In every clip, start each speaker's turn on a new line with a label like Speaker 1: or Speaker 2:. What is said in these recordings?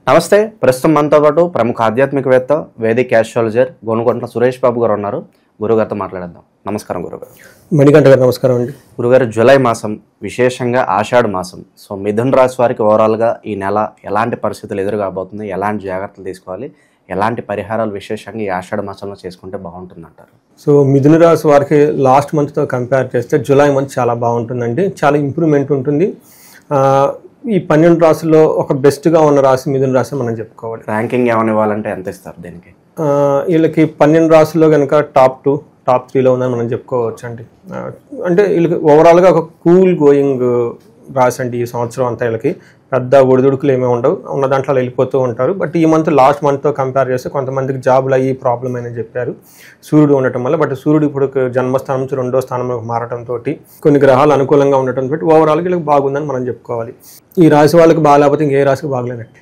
Speaker 1: నమస్తే. ప్రస్తుతం మనతో పాటు ప్రముఖ ఆధ్యాత్మికవేత్త, వేదిక్ ఆస్ట్రాలజర్ గోనుగంట్ల సురేష్ బాబు గారు ఉన్నారు. గురుగారితో మాట్లాడేద్దాం. నమస్కారం గురుగారు.
Speaker 2: మణికంఠ గారు నమస్కారం అండి.
Speaker 1: గురుగారు, జూలై మాసం, విశేషంగా ఆషాఢ మాసం. సో మిథున రాశి వారికి ఓవరాల్గా ఈ నెల ఎలాంటి పరిస్థితులు ఎదురుగాబోతుంది, ఎలాంటి జాగ్రత్తలు తీసుకోవాలి, ఎలాంటి పరిహారాలు విశేషంగా ఈ ఆషాఢ మాసంలో చేసుకుంటే బాగుంటుంది అంటారు?
Speaker 2: సో మిథున రాశి వారికి లాస్ట్ మంత్తో కంపేర్ చేస్తే జూలై మంత్ చాలా బాగుంటుందండి. చాలా ఇంప్రూవ్మెంట్ ఉంటుంది. ఈ 12 రాశుల్లో ఒక బెస్ట్గా ఉన్న రాశి మిథున రాశి మనం చెప్పుకోవాలి.
Speaker 1: ర్యాంకింగ్ ఏమైనా ఇవ్వాలంటే ఎంత ఇస్తారు దీనికి?
Speaker 2: వీళ్ళకి 12 రాశుల్లో కనుక టాప్ 2, టాప్ 3లో ఉందని మనం చెప్పుకోవచ్చు అండి. అంటే వీళ్ళకి ఓవరాల్గా ఒక కూల్ గోయింగ్ రాశి అండి. ఈ సంవత్సరం అంతా వీళ్ళకి పెద్ద ఒడిదుడుకులు ఏమీ ఉండవు, ఉన్న దాంట్లో వెళ్ళిపోతూ ఉంటారు. బట్ ఈ మంత్ లాస్ట్ మంత్తో కంపేర్ చేస్తే కొంతమందికి జాబులు అయ్యి ప్రాబ్లం అని చెప్పారు సూర్యుడు ఉండటం వల్ల. బట్ సూర్యుడు ఇప్పుడు జన్మస్థానం నుంచి 2వ స్థానంలోకి మారడంతో కొన్ని గ్రహాలు అనుకూలంగా ఉండటంతో ఓవరాల్గా వీళ్ళకి బాగుందని మనం చెప్పుకోవాలి. ఈ రాశి వాళ్ళకి బాగాలేకపోతే ఇంకే రాశికి బాగలేనట్టు.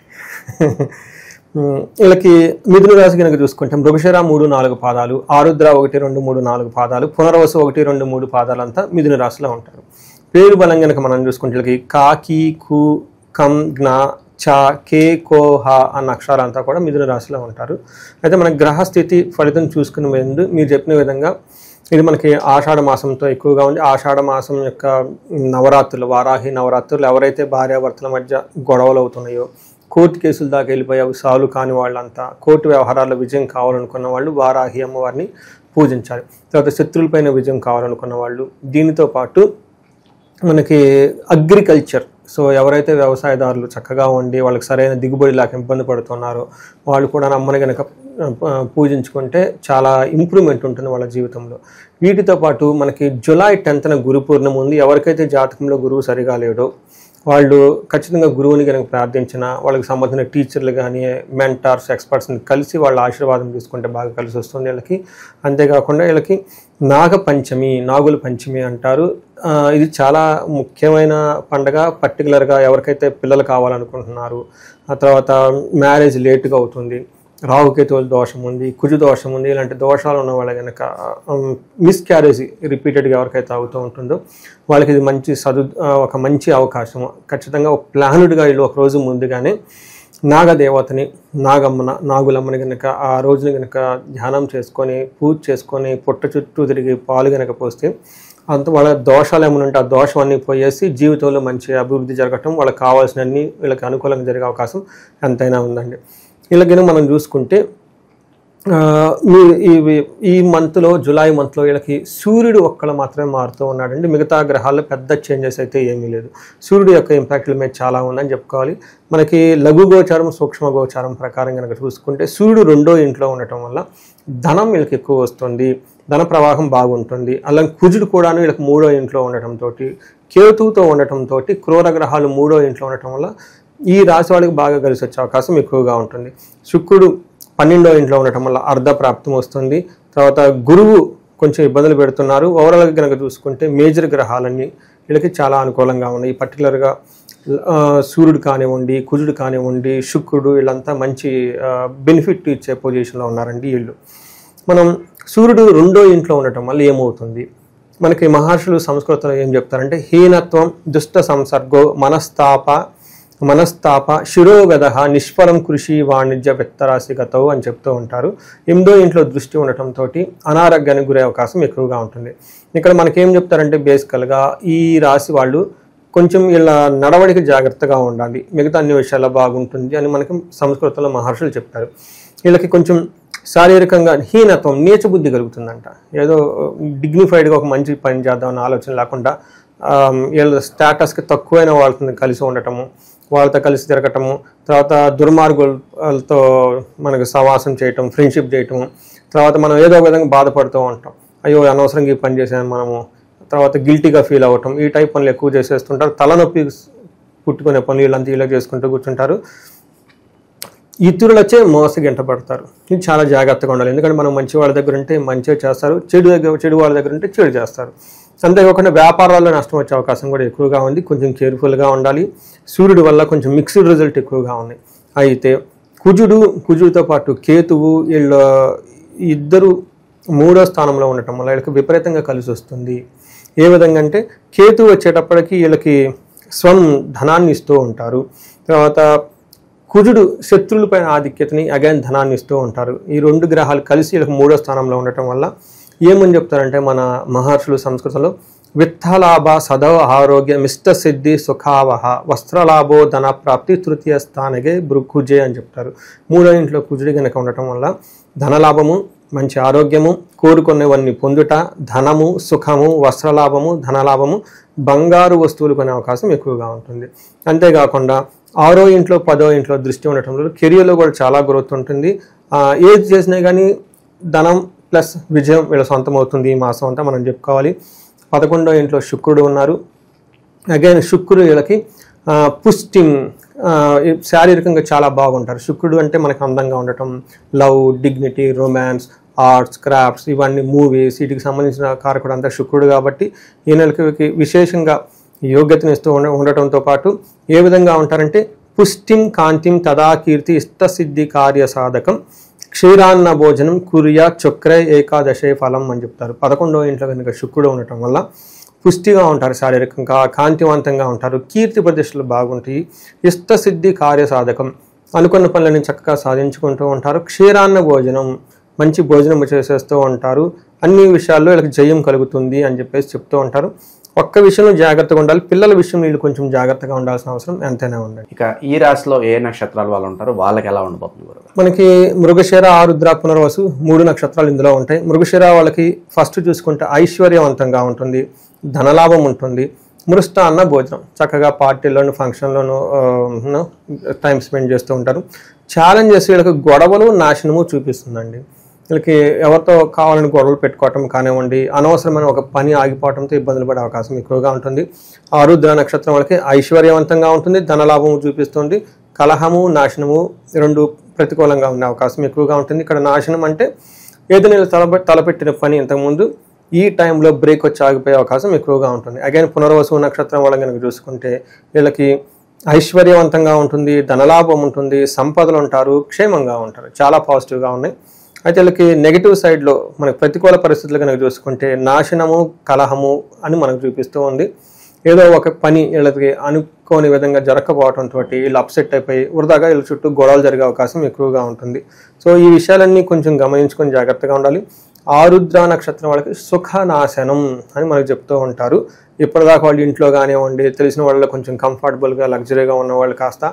Speaker 2: వీళ్ళకి మిథున రాశి కనుక చూసుకుంటే మృగశిర 3-4 పాదాలు, ఆరుద్ర 1-2-3-4 పాదాలు, పునర్వసు 1-2-3 పాదాలు అంతా మిథున రాశిలో ఉంటారు. పేరు బలం కనుక మనం చూసుకుంటే వీళ్ళకి కా, కీ, కు, కం, జ్ఞ, చ, కే, కో, హ అన్న అక్షరాలంతా కూడా మిథున రాశిలో ఉంటారు. అయితే మన గ్రహస్థితి ఫలితం చూసుకునే ముందు మీరు చెప్పిన విధంగా ఇది మనకి ఆషాఢ మాసంతో ఎక్కువగా ఉంది. ఆషాఢ మాసం యొక్క నవరాత్రులు, వారాహి నవరాత్రులు, ఎవరైతే భార్యాభర్తల మధ్య గొడవలు అవుతున్నాయో, కోర్టు కేసులు దాకా వెళ్ళిపోయావు సాల్వ్ కాని వాళ్ళంతా, కోర్టు వ్యవహారాల్లో విజయం కావాలనుకున్న వాళ్ళు వారాహి అమ్మవారిని పూజించాలి. తర్వాత శత్రువులపైన విజయం కావాలనుకున్న వాళ్ళు, దీనితో పాటు మనకి అగ్రికల్చర్, సో ఎవరైతే వ్యవసాయదారులు చక్కగా ఉండి వాళ్ళకి సరైన దిగుబడి లేక ఇబ్బంది పడుతున్నారో వాళ్ళు కూడా అమ్మని కనుక పూజించుకుంటే చాలా ఇంప్రూవ్మెంట్ ఉంటుంది వాళ్ళ జీవితంలో. వీటితో పాటు మనకి జూలై 10న గురు పూర్ణిమ ఉంది. ఎవరికైతే జాతకంలో గురువు సరిగా లేడో వాళ్ళు ఖచ్చితంగా గురువుని కనుక ప్రార్థించిన, వాళ్ళకి సంబంధించిన టీచర్లు కానీ మెంటార్స్, ఎక్స్పర్ట్స్ని కలిసి వాళ్ళ ఆశీర్వాదం తీసుకుంటే బాగా కలిసి వస్తుంది వీళ్ళకి. అంతేకాకుండా వీళ్ళకి నాగపంచమి, నాగుల పంచమి అంటారు. ఇది చాలా ముఖ్యమైన పండగ. పర్టికులర్గా ఎవరికైతే పిల్లలు కావాలనుకుంటున్నారు, ఆ తర్వాత మ్యారేజ్ లేటుగా అవుతుంది, రాహుకేతువుల దోషం ఉంది, కుజు దోషం ఉంది, ఇలాంటి దోషాలు ఉన్న వాళ్ళ కనుక మిస్క్యారేజ్ రిపీటెడ్గా ఎవరికైతే అవుతూ ఉంటుందో వాళ్ళకి ఇది ఒక మంచి అవకాశం. ఖచ్చితంగా ఒక ప్లానుడ్గా వీళ్ళు ఒక రోజు ముందుగానే నాగదేవతని, నాగులమ్మని కనుక ఆ రోజుని కనుక ధ్యానం చేసుకొని పూజ చేసుకొని పుట్ట చుట్టూ తిరిగి పాలు కనుక పోస్తే అంత వాళ్ళ దోషాలు ఏమైనా ఉంటే ఆ దోషం అన్నీ పోయేసి జీవితంలో మంచి అభివృద్ధి జరగటం, వాళ్ళకి కావాల్సినవన్నీ వీళ్ళకి అనుకూలంగా జరిగే అవకాశం ఎంతైనా ఉందండి. వీళ్ళకి మనం చూసుకుంటే ఈ మంత్లో, జూలై మంత్లో వీళ్ళకి సూర్యుడు ఒక్కళ్ళు మాత్రమే మారుతూ ఉన్నాడండి. మిగతా గ్రహాల్లో పెద్ద చేంజెస్ అయితే ఏమీ లేదు. సూర్యుడు యొక్క ఇంపాక్ట్ల మీద చాలా ఉందని చెప్పుకోవాలి. మనకి లఘు గోచారం, సూక్ష్మ గోచారం ప్రకారం కనుక చూసుకుంటే సూర్యుడు 2వ ఇంట్లో ఉండటం వల్ల ధనం వీళ్ళకి ఎక్కువ వస్తుంది, ధన ప్రవాహం బాగుంటుంది. అలాగే కుజుడు కూడాను వీళ్ళకి 3వ ఇంట్లో ఉండటంతో, కేతువుతో ఉండటంతో, క్రూర గ్రహాలు 3వ ఇంట్లో ఉండటం వల్ల ఈ రాశి వాళ్ళకి బాగా కలిసి వచ్చే అవకాశం ఎక్కువగా ఉంటుంది. శుక్రుడు 12వ ఇంట్లో ఉండటం వల్ల అర్ధ ప్రాప్తం వస్తుంది. తర్వాత గురువు కొంచెం ఇబ్బందులు పెడుతున్నారు. ఓవరాల్గా కనుక చూసుకుంటే మేజర్ గ్రహాలన్నీ వీళ్ళకి చాలా అనుకూలంగా ఉన్నాయి. పర్టికులర్గా సూర్యుడు కానివ్వండి, కుజుడు కానివ్వండి, శుక్రుడు, వీళ్ళంతా మంచి బెనిఫిట్ ఇచ్చే పొజిషన్లో ఉన్నారండి వీళ్ళు. మనం సూర్యుడు 2వ ఇంట్లో ఉండటం వల్ల ఏమవుతుంది, మనకి మహర్షులు సంస్కృతంలో ఏం చెప్తారంటే హీనత్వం, దుష్ట సంసర్గో, మనస్తాప శిరోగద, నిష్ఫలం కృషి వాణిజ్య విత్తరాశిగతవు అని చెప్తూ ఉంటారు. 8వ ఇంట్లో దృష్టి ఉండటంతో అనారోగ్యానికి గురే అవకాశం ఎక్కువగా ఉంటుంది. ఇక్కడ మనకేం చెప్తారంటే బేసికల్గా ఈ రాశి వాళ్ళు కొంచెం వీళ్ళ నడవడికి జాగ్రత్తగా ఉండాలి, మిగతా అన్ని విషయాల్లో బాగుంటుంది అని మనకి సంస్కృతంలో మహర్షులు చెప్తారు. వీళ్ళకి కొంచెం శారీరకంగా హీనత్వం, నీచబుద్ధి కలుగుతుందంట. ఏదో డిగ్నిఫైడ్గా ఒక మంచి పని చేద్దామన్న ఆలోచన లేకుండా వీళ్ళ స్టేటస్కి తక్కువైన వాళ్ళతో కలిసి ఉండటము, వాళ్ళతో కలిసి తిరగటము, తర్వాత దుర్మార్గులతో మనకు సవాసం చేయటం, ఫ్రెండ్షిప్ చేయటము, తర్వాత మనం ఏదో ఒక విధంగా బాధపడుతూ ఉంటాం, అయ్యో అనవసరంగా ఈ పని చేసాను మనము, తర్వాత గిల్టీగా ఫీల్ అవ్వటం, ఈ టైప్ పనులు ఎక్కువ చేసేస్తుంటారు. తలనొప్పి పుట్టుకునే పనులు వీళ్ళంతా ఇలా చేసుకుంటూ కూర్చుంటారు. ఇతరులు వచ్చే మోసగింట పడతారు. ఇది చాలా జాగ్రత్తగా ఉండాలి. ఎందుకంటే మనం మంచి వాళ్ళ దగ్గర ఉంటే మంచిగా చేస్తారు, చెడు వాళ్ళ దగ్గర ఉంటే చెడు చేస్తారు. అంతేకాకుండా వ్యాపారాల్లో నష్టం వచ్చే అవకాశం కూడా ఎక్కువగా ఉంది. కొంచెం కేర్ఫుల్గా ఉండాలి. సూర్యుడి వల్ల కొంచెం మిక్స్డ్ రిజల్ట్ ఎక్కువగా ఉన్నాయి. అయితే కుజుడితో పాటు కేతువు, వీళ్ళ ఇద్దరు 3వ స్థానంలో ఉండటం వల్ల వీళ్ళకి విపరీతంగా కలిసి వస్తుంది. ఏ విధంగా అంటే కేతువు వచ్చేటప్పటికి వీళ్ళకి ధనాన్ని ఇస్తూ ఉంటారు. తర్వాత కుజుడు శత్రువులపైన ఆధిక్యతని అగైన్ ధనాన్ని ఇస్తూ ఉంటారు. ఈ 2 గ్రహాలు కలిసి వీళ్ళకి 3వ స్థానంలో ఉండటం వల్ల ఏమని చెప్తారంటే మన మహర్షులు సంస్కృతంలో విత్తలాభ సదవ ఆరోగ్య మిష్ట సిద్ధి సుఖావహ వస్త్రలాభో ధన ప్రాప్తి తృతీయ స్థానగే కుజే అని చెప్తారు. 3వ ఇంట్లో కుజుడి కనుక ఉండటం వల్ల ధనలాభము, మంచి ఆరోగ్యము, కోరుకునేవన్నీ పొందుట, ధనము, సుఖము, వస్త్రలాభము, ధనలాభము, బంగారు వస్తువులు కొనే అవకాశం ఎక్కువగా ఉంటుంది. అంతేకాకుండా 6వ ఇంట్లో 10వ ఇంట్లో దృష్టి ఉండటం వల్ల కెరియర్లో కూడా చాలా గ్రోత్ ఉంటుంది. ఏది చేసినా కానీ ధనం ప్లస్ విజయం వీళ్ళ సొంతం అవుతుంది ఈ మాసం అంతా మనం చెప్పుకోవాలి. 11వ ఇంట్లో శుక్రుడు ఉన్నారు. అగైన్ శుక్రుడు వీళ్ళకి పుష్టి, శారీరకంగా చాలా బాగుంటారు. శుక్రుడు అంటే మనకు అందంగా ఉండటం, love, dignity, romance, arts, crafts, ఇవన్నీ మూవీస్, వీటికి సంబంధించిన కారకుడు అంతా శుక్రుడు కాబట్టి ఈ నెలకి విశేషంగా యోగ్యతనిస్తూ ఉండటంతో పాటు ఏ విధంగా ఉంటారంటే పుష్టిం కాంతిం తదా కీర్తి ఇష్టసిద్ధి కార్య సాధకం క్షీరాన్న భోజనం కుర్యా చక్ర ఏకాదశే ఫలం అని చెప్తారు. 11వ ఇంట్లో కనుక శుక్రుడు ఉండటం వల్ల పుష్టిగా ఉంటారు, శారీరకంగా కాంతివంతంగా ఉంటారు, కీర్తి ప్రతిష్టలు బాగుంటాయి, ఇష్టసిద్ధి కార్య సాధకం అనుకున్న పనులని చక్కగా సాధించుకుంటూ ఉంటారు, క్షీరాన్న భోజనం మంచి భోజనం చేసేస్తూ ఉంటారు, అన్ని విషయాల్లో వీళ్ళకి జయం కలుగుతుంది అని చెప్పేసి చెప్తూ ఉంటారు. ఒక్క విషయంలో జాగ్రత్తగా ఉండాలి, పిల్లల విషయం వీళ్ళు కొంచెం జాగ్రత్తగా ఉండాల్సిన అవసరం ఎంతైనా ఉండాలి.
Speaker 1: ఇక ఈ రాశిలో ఏ నక్షత్రాల వాళ్ళు ఉంటారు, వాళ్ళకి ఎలా ఉండబోతుంది గురువు?
Speaker 2: మనకి మృగశిర, ఆరుద్ర, పునర్వసు 3 నక్షత్రాలు ఇందులో ఉంటాయి. మృగశిర వాళ్ళకి ఫస్ట్ చూసుకుంటే ఐశ్వర్యవంతంగా ఉంటుంది, ధనలాభం ఉంటుంది, మృష్టాన్న భోజనం, చక్కగా పార్టీల్లోను ఫంక్షన్లోను టైం స్పెండ్ చేస్తూ ఉంటారు. ఛాలెంజెస్ వీళ్ళకి గొడవలు, నాశనము చూపిస్తుందండి. వీళ్ళకి ఎవరితో కావాలని గొడవలు పెట్టుకోవటం కానివ్వండి, అనవసరమైన ఒక పని ఆగిపోవడంతో ఇబ్బందులు పడే అవకాశం ఎక్కువగా ఉంటుంది. ఆరుద్ర నక్షత్రం వాళ్ళకి ఐశ్వర్యవంతంగా ఉంటుంది, ధనలాభము చూపిస్తుంది, కలహము, నాశనము 2 ప్రతికూలంగా ఉండే అవకాశం ఎక్కువగా ఉంటుంది. ఇక్కడ నాశనం అంటే ఏదైనా తలపెట్టిన పని ఇంతకుముందు ఈ టైంలో బ్రేక్ వచ్చి ఆగిపోయే అవకాశం ఎక్కువగా ఉంటుంది. అగైన్ పునర్వసు నక్షత్రం వాళ్ళని కనుక చూసుకుంటే వీళ్ళకి ఐశ్వర్యవంతంగా ఉంటుంది, ధనలాభం ఉంటుంది, సంపదలు ఉంటారు, క్షేమంగా ఉంటారు, చాలా పాజిటివ్గా ఉన్నాయి. అయితే వీళ్ళకి నెగిటివ్ సైడ్లో మనకి ప్రతికూల పరిస్థితులు కనుక చూసుకుంటే నాశనము, కలహము అని మనకు చూపిస్తూ ఉంది. ఏదో ఒక పని వీళ్ళకి అనుకోని విధంగా జరగకపోవడంతో వీళ్ళు అప్సెట్ అయిపోయి వృధాగా వీళ్ళ చుట్టూ గొడవలు జరిగే అవకాశం ఎక్కువగా ఉంటుంది. సో ఈ విషయాలన్నీ కొంచెం గమనించుకొని జాగ్రత్తగా ఉండాలి. ఆరుద్ర నక్షత్రం వాళ్ళకి సుఖనాశనం అని మనకు చెప్తూ ఉంటారు. ఇప్పటిదాకా వాళ్ళు ఇంట్లో కానివ్వండి, తెలిసిన వాళ్ళు కొంచెం కంఫర్టబుల్గా లగ్జరీగా ఉన్న వాళ్ళు కాస్త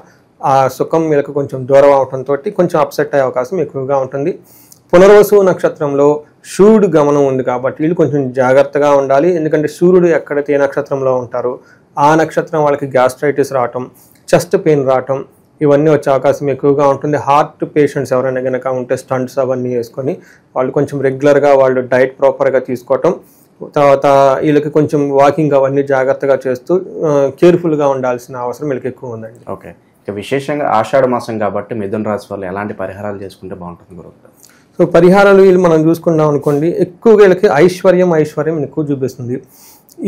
Speaker 2: ఆ సుఖం వీళ్ళకి కొంచెం దూరం అవడంతో కొంచెం అప్సెట్ అయ్యే అవకాశం ఎక్కువగా ఉంటుంది. పునర్వసు నక్షత్రంలో సూర్యుడు గమనం ఉంది కాబట్టి వీళ్ళు కొంచెం జాగ్రత్తగా ఉండాలి. ఎందుకంటే సూర్యుడు ఎక్కడైతే ఏ నక్షత్రంలో ఉంటారో ఆ నక్షత్రం వాళ్ళకి గ్యాస్ట్రైటిస్ రావటం, చెస్ట్ పెయిన్ రావటం ఇవన్నీ వచ్చే అవకాశం ఎక్కువగా ఉంటుంది. హార్ట్ పేషెంట్స్ ఎవరైనా కనుక ఉంటే స్టంట్స్ అవన్నీ వేసుకొని వాళ్ళు కొంచెం రెగ్యులర్గా వాళ్ళు డైట్ ప్రాపర్గా తీసుకోవటం, తర్వాత వీళ్ళకి కొంచెం వాకింగ్ అవన్నీ జాగ్రత్తగా చేస్తూ కేర్ఫుల్గా ఉండాల్సిన అవసరం వీళ్ళకి ఎక్కువ ఉందండి.
Speaker 1: ఓకే, ఇక విశేషంగా ఆషాఢ మాసం కాబట్టి మిథున రాశి వాళ్ళు ఎలాంటి పరిహారాలు చేసుకుంటే బాగుంటుంది గురువు?
Speaker 2: సో పరిహారాలు వీళ్ళు మనం చూసుకున్నాం అనుకోండి, ఎక్కువగా వీళ్ళకి ఐశ్వర్యం ఎక్కువ చూపిస్తుంది.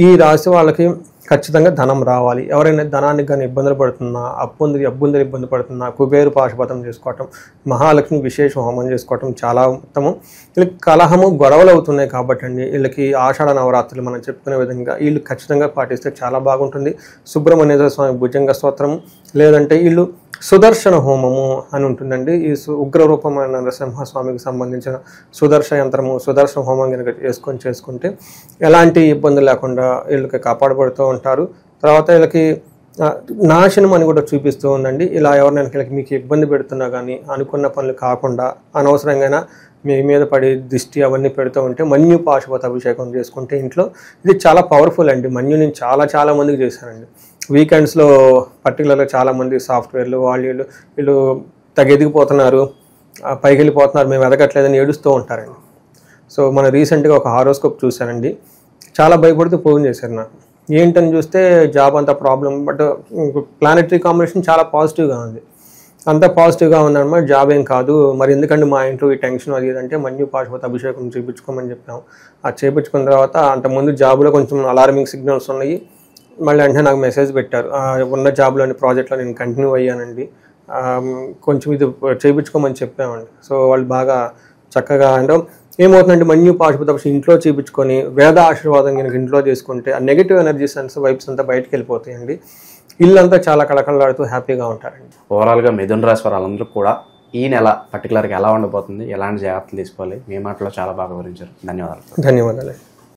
Speaker 2: ఈ రాశి వాళ్ళకి ఖచ్చితంగా ధనం రావాలి. ఎవరైనా ధనానికి కానీ ఇబ్బందులు పడుతున్నా, అబ్బుందరు ఇబ్బంది పడుతున్నా కుబేరు పాశుపతం చేసుకోవటం, మహాలక్ష్మి విశేష హోమం చేసుకోవటం చాలా ఉత్తమం. వీళ్ళకి కలహము, గొడవలు అవుతున్నాయి కాబట్టి అండి వీళ్ళకి ఆషాఢ నవరాత్రులు మనం చెప్పుకునే విధంగా వీళ్ళు ఖచ్చితంగా పాటిస్తే చాలా బాగుంటుంది. సుబ్రహ్మణ్యేశ్వర స్వామి భుజంగ స్తోత్రము, లేదంటే వీళ్ళు సుదర్శన హోమము అని ఉంటుందండి. ఈ ఉగ్రరూపమైన నరసింహస్వామికి సంబంధించిన సుదర్శన యంత్రము, సుదర్శన హోమం కనుక చేసుకుంటే ఎలాంటి ఇబ్బందులు లేకుండా వీళ్ళకి కాపాడబడుతూ ఉంటారు. తర్వాత వీళ్ళకి నాశనం అని కూడా చూపిస్తూ ఉందండి. ఇలా ఎవరినైనా మీకు ఇబ్బంది పెడుతున్నా కానీ అనుకున్న పనులు కాకుండా అనవసరంగా మీ మీద పడి దిష్టి అవన్నీ పెడుతూ ఉంటే మన్యు పాశుపత అభిషేకం చేసుకుంటే ఇంట్లో ఇది చాలా పవర్ఫుల్ అండి. మన్యు నేను చాలా మందికి చేశానండి. వీకెండ్స్లో పర్టికులర్గా చాలామంది సాఫ్ట్వేర్లు వీళ్ళు ఎదిగిపోతున్నారు, పైకి వెళ్ళిపోతున్నారు, మేము ఎదగట్లేదని ఏడుస్తూ ఉంటారండి. సో మన రీసెంట్గా ఒక హారోస్కోప్ చూశానండి, చాలా భయపడుతూ ఫోన్ చేశారు నాకు. ఏంటని చూస్తే జాబ్ అంతా ప్రాబ్లం, బట్ ప్లానెటరీ కాంబినేషన్ చాలా పాజిటివ్గా ఉంది, అంతా పాజిటివ్గా ఉందన్నమాట. జాబ్ ఏం కాదు, మరి ఎందుకంటే మా ఇంట్లో ఈ టెన్షన్ అది అంటే మన్యు పాశుపత అభిషేకం చేయించుకోమని చెప్పాము. అది చేయించుకున్న తర్వాత అంతకుముందు జాబ్లో కొంచెం అలార్మింగ్ సిగ్నల్స్ ఉన్నాయి. మళ్ళీ అంటే నాకు మెసేజ్ పెట్టారు, ఉన్న జాబ్లోని ప్రాజెక్ట్లో నేను కంటిన్యూ అయ్యానండి, కొంచెం ఇది చేయించుకోమని చెప్పామండి. సో వాళ్ళు బాగా చక్కగా అంటే ఏమవుతుందంటే మన్యు పాశుపత ఇంట్లో చేయించుకొని వేద ఆశీర్వాదం కనుక ఇంట్లో చేసుకుంటే ఆ నెగిటివ్ ఎనర్జీస్ అంతా వైబ్స్ అంతా బయటకు వెళ్ళిపోతాయండి. ఇల్లంతా చాలా కళకళలాడుతూ హ్యాపీగా ఉంటారండి.
Speaker 1: ఓవరాల్గా మిథున రాశి వారు వాళ్ళందరూ కూడా ఈ నెల పర్టికులర్గా ఎలా ఉండబోతుంది, ఎలాంటి జాగ్రత్తలు తీసుకోవాలి, మీ మాటలో చాలా బాగా వివరించారు. ధన్యవాదాలు.
Speaker 2: ధన్యవాదాలు.